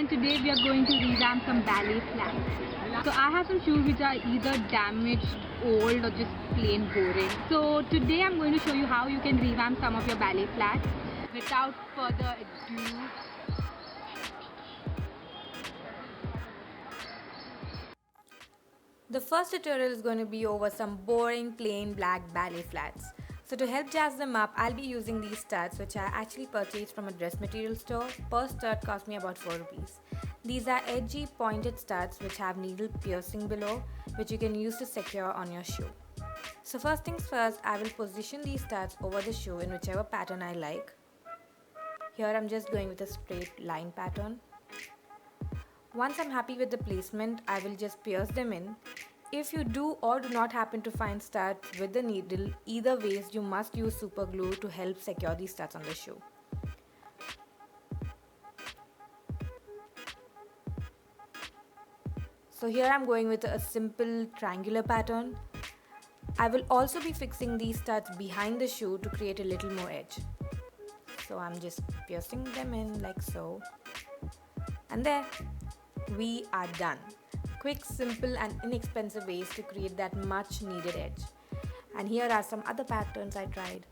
and today we are going to revamp some ballet flats. So I have some shoes which are either damaged, old or just plain boring. So today I'm going to show you how you can revamp some of your ballet flats. Without further ado, the first tutorial is going to be over some boring plain black ballet flats. So to help jazz them up, I'll be using these studs which I actually purchased from a dress material store. Per stud cost me about 4 rupees. These are edgy pointed studs which have needle piercing below, which you can use to secure on your shoe. So first things first, I will position these studs over the shoe in whichever pattern I like. Here I'm just going with a straight line pattern. Once I'm happy with the placement, I will just pierce them in. If you do or do not happen to find studs with the needle, either ways you must use super glue to help secure these studs on the shoe. So here I'm going with a simple triangular pattern. I will also be fixing these studs behind the shoe to create a little more edge. So I'm just piercing them in like so. And there, we are done. Quick, simple and inexpensive ways to create that much needed edge. And here are some other patterns I tried.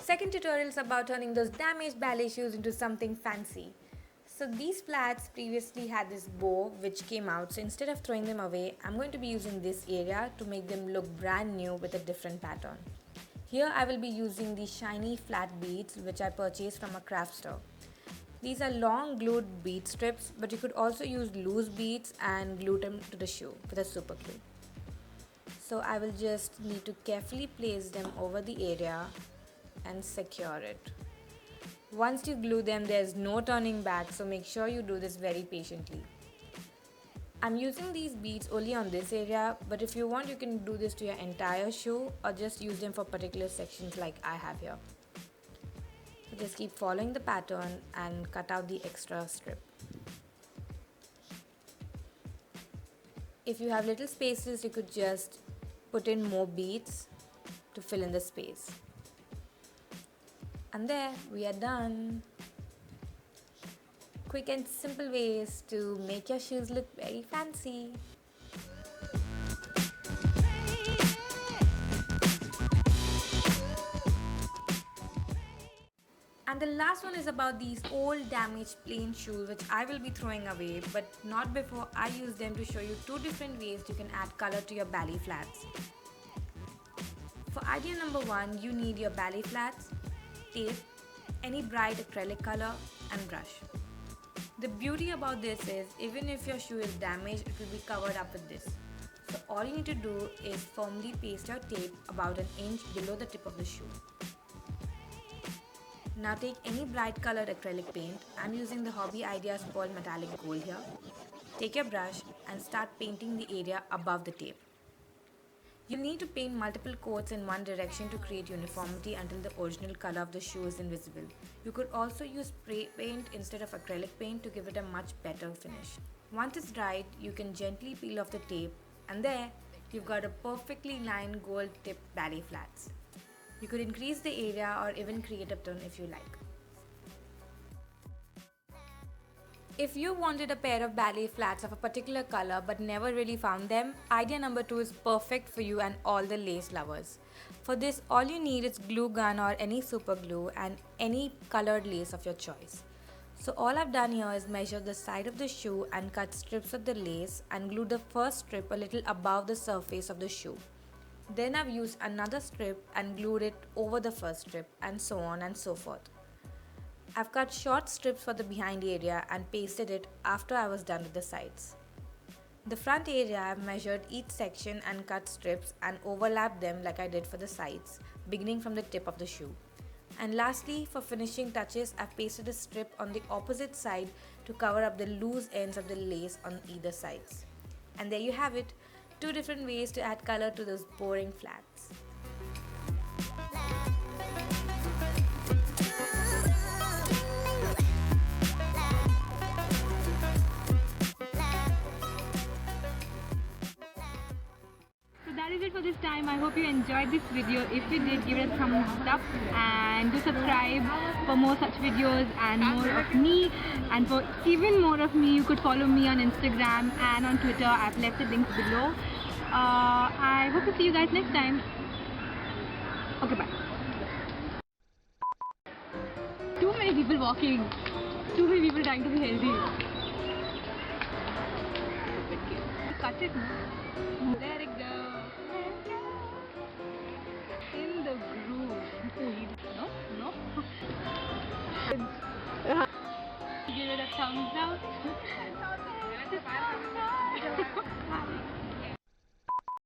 Second tutorial is about turning those damaged ballet shoes into something fancy. So these flats previously had this bow which came out, so instead of throwing them away, I'm going to be using this area to make them look brand new with a different pattern. Here I will be using these shiny flat beads which I purchased from a craft store. These are long glued bead strips, but you could also use loose beads and glue them to the shoe with a super glue. So I will just need to carefully place them over the area and secure it. Once you glue them, there's no turning back, so make sure you do this very patiently. I'm using these beads only on this area, but if you want you can do this to your entire shoe or just use them for particular sections like I have here. So just keep following the pattern and cut out the extra strip. If you have little spaces, you could just put in more beads to fill in the space. And there, we are done. Quick and simple ways to make your shoes look very fancy. And the last one is about these old damaged plain shoes which I will be throwing away, but not before I use them to show you two different ways you can add color to your ballet flats. For idea number one, you need your ballet flats, tape, any bright acrylic color and brush. The beauty about this is even if your shoe is damaged, it will be covered up with this. So all you need to do is firmly paste your tape about an inch below the tip of the shoe. Now take any bright colored acrylic paint. I'm using the Hobby Ideas Pearl Metallic Gold here. Take your brush and start painting the area above the tape. You need to paint multiple coats in one direction to create uniformity until the original color of the shoe is invisible. You could also use spray paint instead of acrylic paint to give it a much better finish. Once it's dried, you can gently peel off the tape and there you've got a perfectly lined gold tipped ballet flats. You could increase the area or even create a tone if you like. If you wanted a pair of ballet flats of a particular color but never really found them, idea number 2 is perfect for you and all the lace lovers. For this, all you need is glue gun or any super glue and any colored lace of your choice. So all I've done here is measure the side of the shoe and cut strips of the lace and glue the first strip a little above the surface of the shoe. Then I've used another strip and glued it over the first strip and so on and so forth. I've cut short strips for the behind area and pasted it after I was done with the sides. The front area I've measured each section and cut strips and overlapped them like I did for the sides, beginning from the tip of the shoe. And lastly, for finishing touches, I've pasted a strip on the opposite side to cover up the loose ends of the lace on either sides. And there you have it, two different ways to add color to those boring flats. time. I hope you enjoyed this video. If you did, give it a thumbs up and do subscribe for more such videos and more of me. And for even more of me, you could follow me on Instagram and on Twitter. I've left the links below. I hope to see you guys next time. Okay, bye. Too many people walking. Too many people trying to be healthy. Cut it, no? Let it go. In the groove. No? No? Give it a thumbs up.